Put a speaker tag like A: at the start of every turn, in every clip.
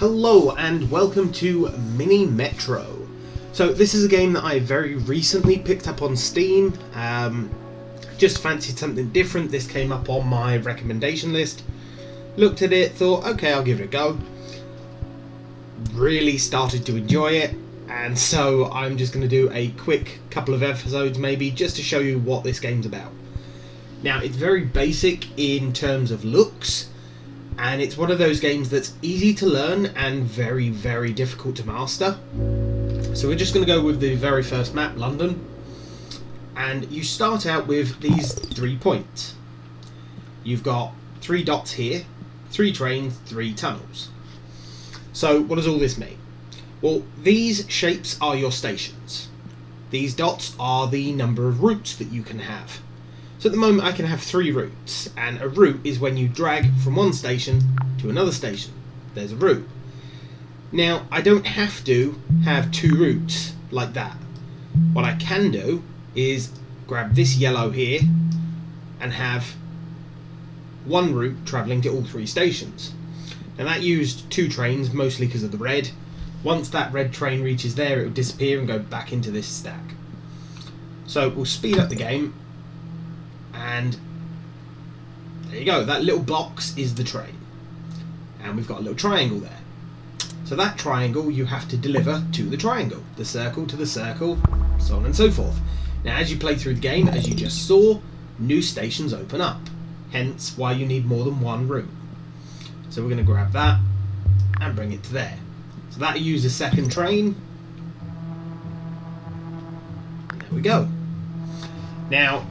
A: Hello and welcome to Mini Metro. So this is a game that I very recently picked up on Steam. Just fancied something different. This came up on my recommendation list. Looked at it, thought, okay, I'll give it a go. Really started to enjoy it, and so I'm just going to do a quick couple of episodes maybe just to show you what this game's about. Now, it's very basic in terms of looks, and it's one of those games that's easy to learn and very, very difficult to master. So we're just going to go with the very first map, London. And you start out with these 3 points. You've got 3 dots here, 3 trains, 3 tunnels. So what does all this mean? Well, these shapes are your stations. These dots are the number of routes that you can have. So at the moment I can have 3 routes, and a route is when you drag from one station to another station. There's a route. Now, I don't have to have 2 routes like that. What I can do is grab this yellow here and have 1 route travelling to all 3 stations. Now that used 2 trains, mostly because of the red. Once that red train reaches there, it will disappear and go back into this stack. So we'll speed up the game. And there you go, that little box is the train. And we've got a little triangle there. So that triangle you have to deliver to the triangle, the circle to the circle, so on and so forth. Now as you play through the game, as you just saw, new stations open up. Hence why you need more than 1 route. So we're going to grab that and bring it to there. So that'll use a second train. There we go. Now,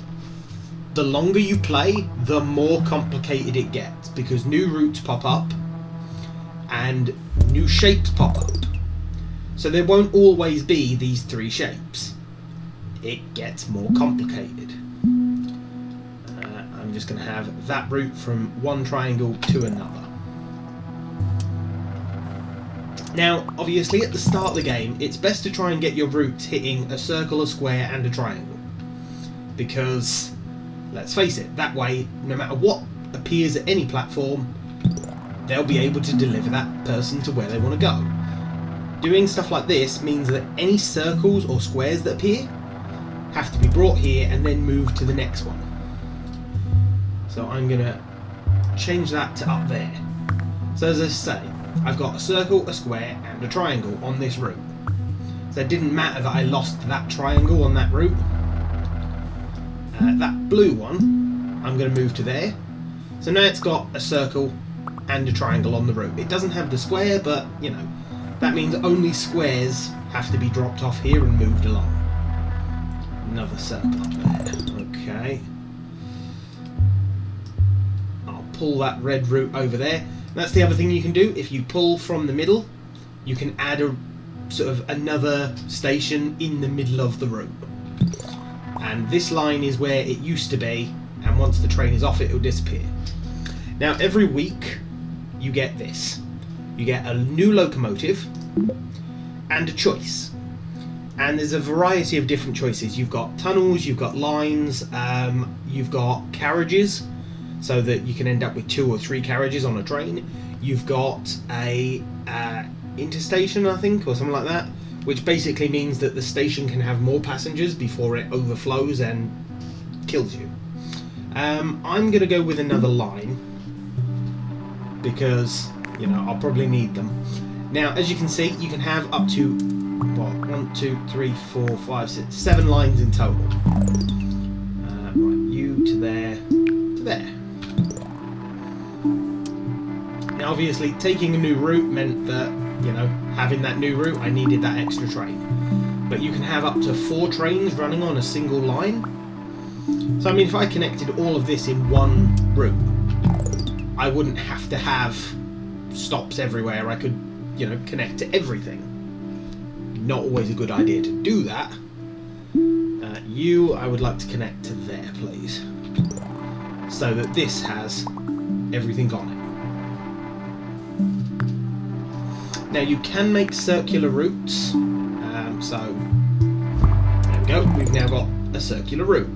A: the longer you play, the more complicated it gets, because new routes pop up and new shapes pop up. So there won't always be these 3 shapes. It gets more complicated. I'm just going to have that route from one triangle to another. Now, obviously at the start of the game, it's best to try and get your routes hitting a circle, a square and a triangle. Because, let's face it, that way, no matter what appears at any platform, they'll be able to deliver that person to where they want to go. Doing stuff like this means that any circles or squares that appear have to be brought here and then moved to the next one. So I'm going to change that to up there. So as I say, I've got a circle, a square and a triangle on this route. So it didn't matter that I lost that triangle on that route. That blue one, I'm going to move to there. So now it's got a circle and a triangle on the route. It doesn't have the square, but, you know, that means only squares have to be dropped off here and moved along. Another circle up there. Okay. I'll pull that red route over there. That's the other thing you can do. If you pull from the middle, you can add a sort of another station in the middle of the route. And this line is where it used to be, and once the train is off it will disappear. Now every week you get this. You get a new locomotive and a choice. And there's a variety of different choices. You've got tunnels, you've got lines, you've got carriages, so that you can end up with 2 or 3 carriages on a train. You've got a interstation, I think, or something like that, which basically means that the station can have more passengers before it overflows and kills you. I'm going to go with another line because, you know, I'll probably need them. Now, as you can see, you can have up to, what, 1, 2, 3, 4, 5, 6, 7 lines in total. Right, you to there, to there. Now, obviously, taking a new route meant that, you know, having that new route, I needed that extra train. But you can have up to 4 trains running on a single line. So, I mean, if I connected all of this in one route, I wouldn't have to have stops everywhere. I could, you know, connect to everything. Not always a good idea to do that. I would like to connect to there, please. So that this has everything on it. Now you can make circular routes, so there we go, we've now got a circular route.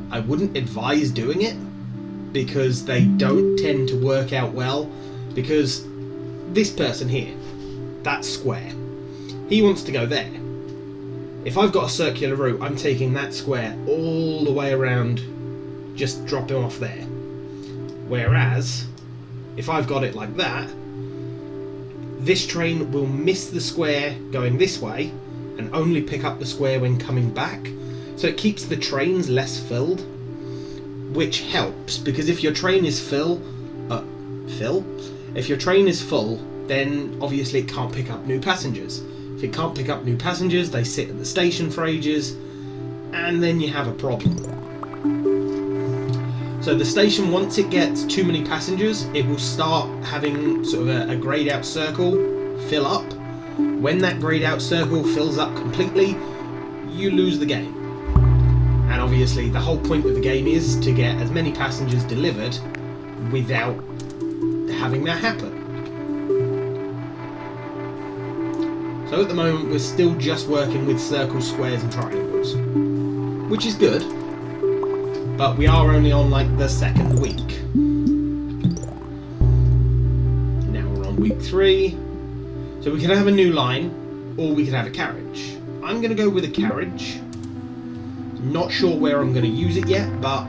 A: I wouldn't advise doing it because they don't tend to work out well, because this person here, that square, he wants to go there. If I've got a circular route, I'm taking that square all the way around, just dropping off there. Whereas, if I've got it like that, this train will miss the square going this way and only pick up the square when coming back. So it keeps the trains less filled, which helps, because if your train is if your train is full, then obviously it can't pick up new passengers. If it can't pick up new passengers, they sit at the station for ages, and then you have a problem. So the station, once it gets too many passengers, it will start having sort of a greyed out circle fill up. When that greyed out circle fills up completely, you lose the game. And obviously the whole point of the game is to get as many passengers delivered without having that happen. So at the moment we're still just working with circles, squares and triangles, which is good, but we are only on like the second week. Now we're on week 3, so we can have a new line or we can have a carriage. I'm going to go with a carriage. Not sure where I'm going to use it yet, but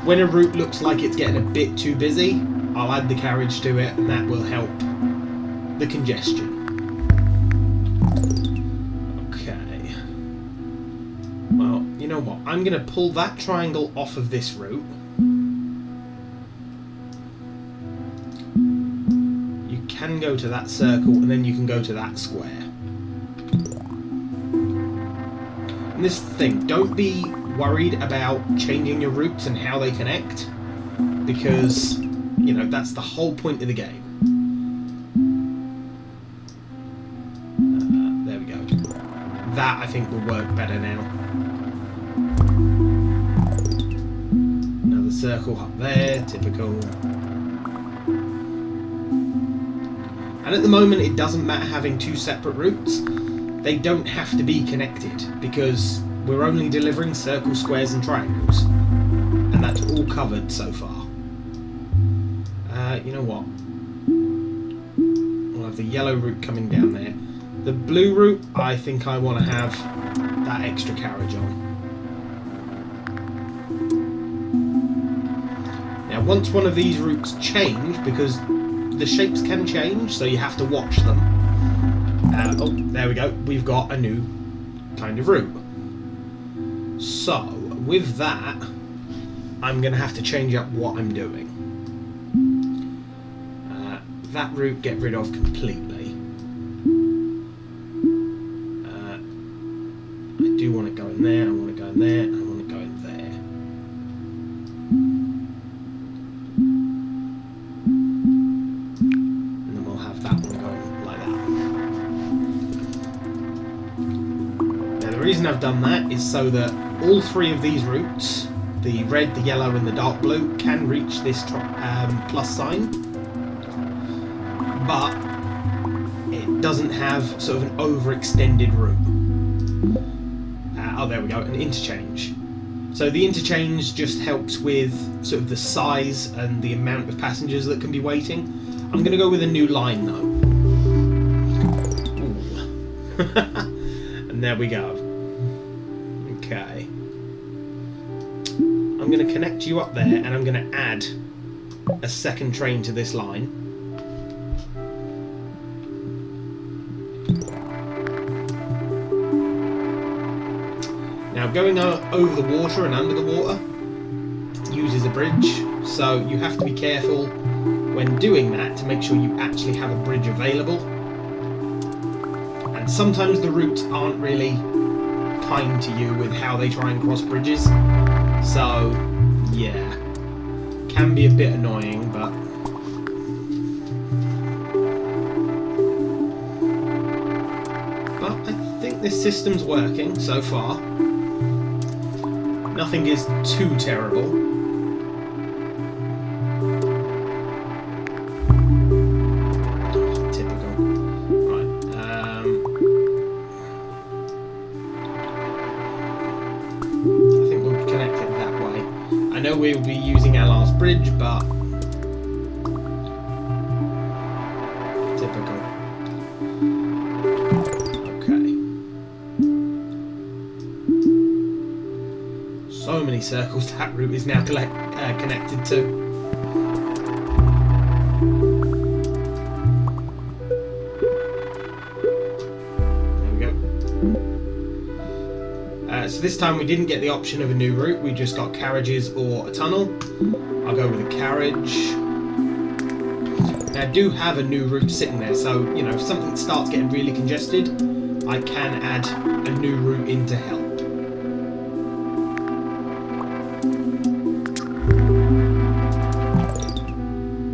A: when a route looks like it's getting a bit too busy, I'll add the carriage to it, and that will help the congestion. Okay. Well, you know what? I'm going to pull that triangle off of this route. You can go to that circle, and then you can go to that square. And this thing, don't be worried about changing your routes and how they connect, because, you know, that's the whole point of the game. There we go. That, I think, will work better now. Another circle up there, typical. And at the moment, it doesn't matter having 2 separate routes. They don't have to be connected, because we're only delivering circles, squares and triangles, and that's all covered so far. You know what? We'll have the yellow route coming down there. The blue route, I think I want to have that extra carriage on. Now once one of these routes change, because the shapes can change, so you have to watch them. Oh, there we go. We've got a new kind of route. So, with that, I'm going to have to change up what I'm doing. That route, get rid of completely. I do want to go in there, I want to go in there, and I want to go in there. And then we'll have that one going like that. Now the reason I've done that is so that all 3 of these routes, the red, the yellow and the dark blue, can reach this plus sign, but it doesn't have sort of an overextended route. Oh, there we go, an interchange. So the interchange just helps with sort of the size and the amount of passengers that can be waiting. I'm going to go with a new line though. And there we go. Okay. I'm going to connect you up there, and I'm going to add a second train to this line. Now going over the water and under the water uses a bridge, so you have to be careful when doing that to make sure you actually have a bridge available. And sometimes the routes aren't really kind to you with how they try and cross bridges, so yeah, can be a bit annoying, but I think this system's working so far. Nothing is too terrible. Typical. Right. I think we'll connect it that way. I know we'll be using our last bridge, but many circles that route is now connected to. There we go. So this time we didn't get the option of a new route, we just got carriages or a tunnel. I'll go with a carriage. Now I do have a new route sitting there, so you know, if something starts getting really congested, I can add a new route in to help.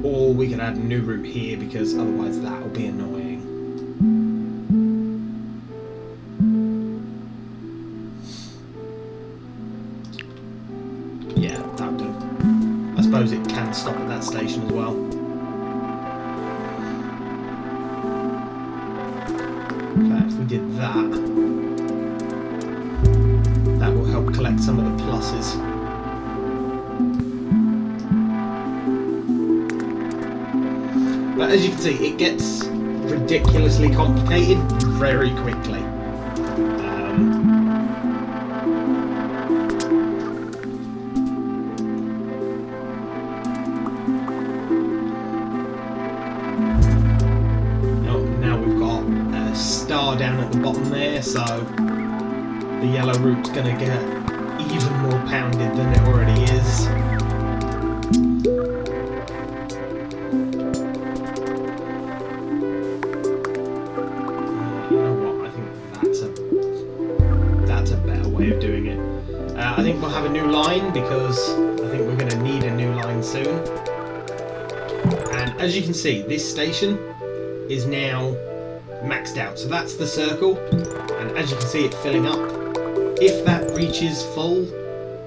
A: Or we can add a new route here, because otherwise that will be annoying. Yeah, that'll do. I suppose it can stop at that station as well. If we did that, that will help collect some of the pluses. But as you can see, it gets ridiculously complicated very quickly. Down at the bottom there, so the yellow route's going to get even more pounded than it already is. You know what? I think that's a better way of doing it. I think we'll have a new line, because I think we're going to need a new line soon. And as you can see, this station is now maxed out, so that's the circle, and as you can see it filling up. If that reaches full,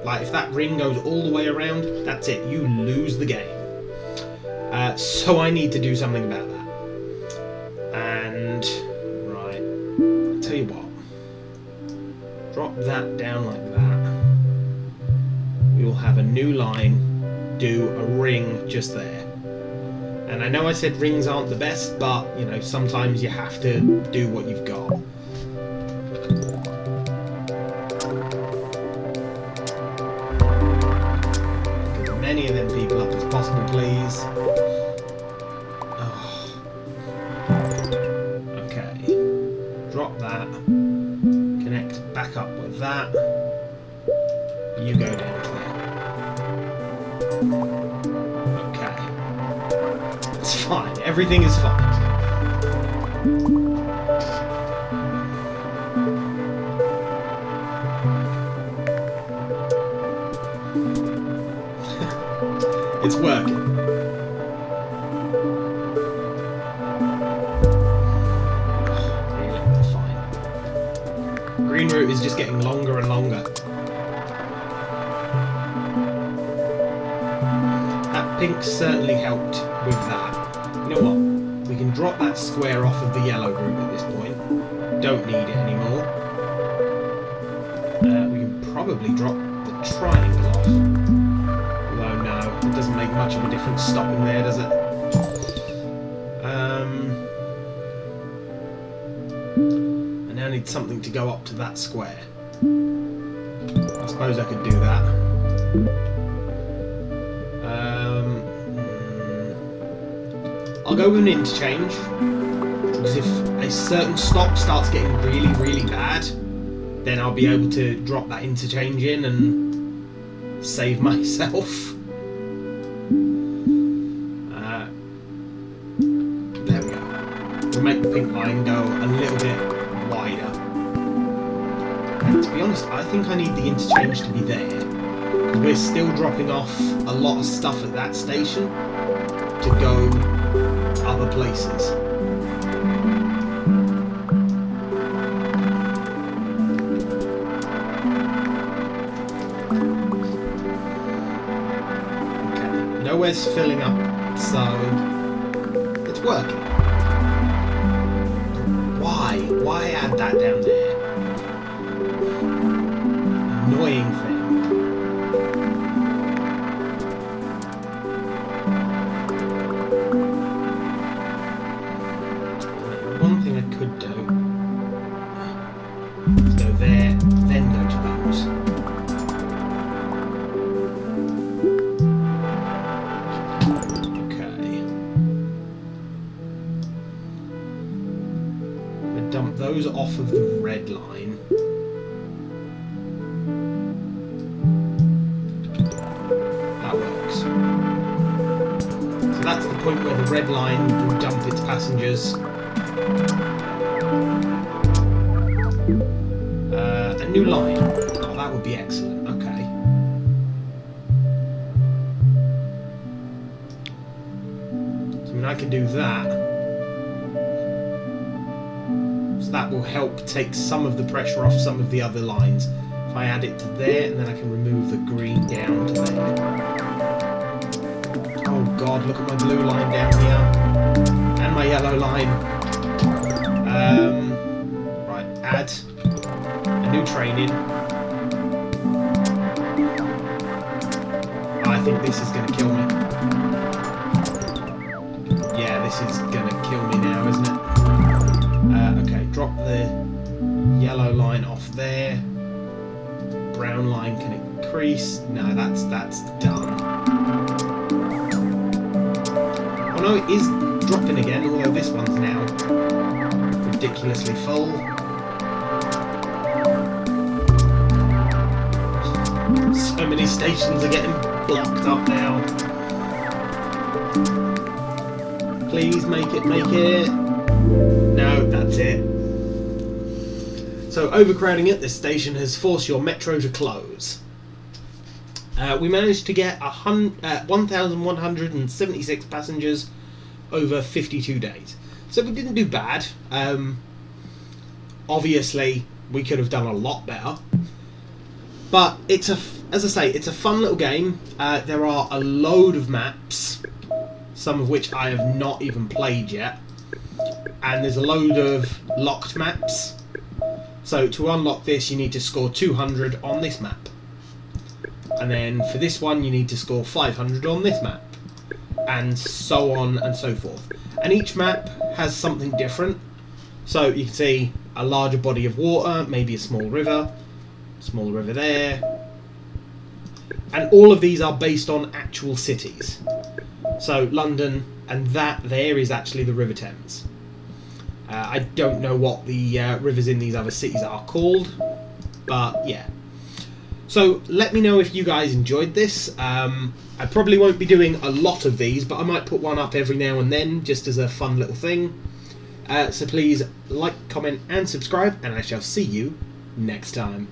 A: like if that ring goes all the way around, that's it, you lose the game. So I need to do something about that. And right, I'll tell you what, drop that down like that. We will have a new line, do a ring just there. And I know I said rings aren't the best, but, you know, sometimes you have to do what you've got. Get as many of them people up as possible, please. Oh. Okay. Drop that. Connect back up with that. You go down to there. It's fine. Everything is fine. It's working. Really? Fine. Green route is just getting longer and longer. That pink certainly helped with that. You know what? We can drop that square off of the yellow route at this point. Don't need it anymore. We can probably drop the triangle off. Although no, it doesn't make much of a difference stopping there, does it? I now need something to go up to that square. I suppose I could do that. I'll go with an interchange, because if a certain stop starts getting really, really bad, then I'll be able to drop that interchange in and save myself. There we go. We'll make the pink line go a little bit wider. And to be honest, I think I need the interchange to be there, because we're still dropping off a lot of stuff at that station to go other places. Okay, nowhere's filling up, so it's working. Why add that down there? Annoying thing. Could do is go there, then go to those. those off of the red line. That works. So that's the point where the red line will dump its passengers. A new line. Oh, that would be excellent. Okay. So, I mean, I can do that. So that will help take some of the pressure off some of the other lines. If I add it to there, and then I can remove the green down to there. Oh god, look at my blue line down here. And my yellow line. Right, add a new train in. I think this is going to kill me. Yeah, this is going to kill me now, isn't it? Okay, drop the yellow line off there. Brown line can increase. No, that's done. Oh no, it is dropping again, although this one's now ridiculously full. So many stations are getting blocked up now. Please make it, make it. No, that's it. So overcrowding at this station has forced your metro to close. We managed to get 1,176 passengers over 52 days. So we didn't do bad. Obviously, we could have done a lot better. But it's as I say, it's a fun little game. There are a load of maps, some of which I have not even played yet. And there's a load of locked maps. So to unlock this, you need to score 200 on this map. And then for this one, you need to score 500 on this map. And so on and so forth. And each map has something different. So you can see a larger body of water, maybe a small river there. And all of these are based on actual cities. So London, and that there is actually the River Thames. I don't know what the rivers in these other cities are called, but yeah. So let me know if you guys enjoyed this. I probably won't be doing a lot of these, but I might put one up every now and then, just as a fun little thing. So please like, comment and subscribe, and I shall see you next time.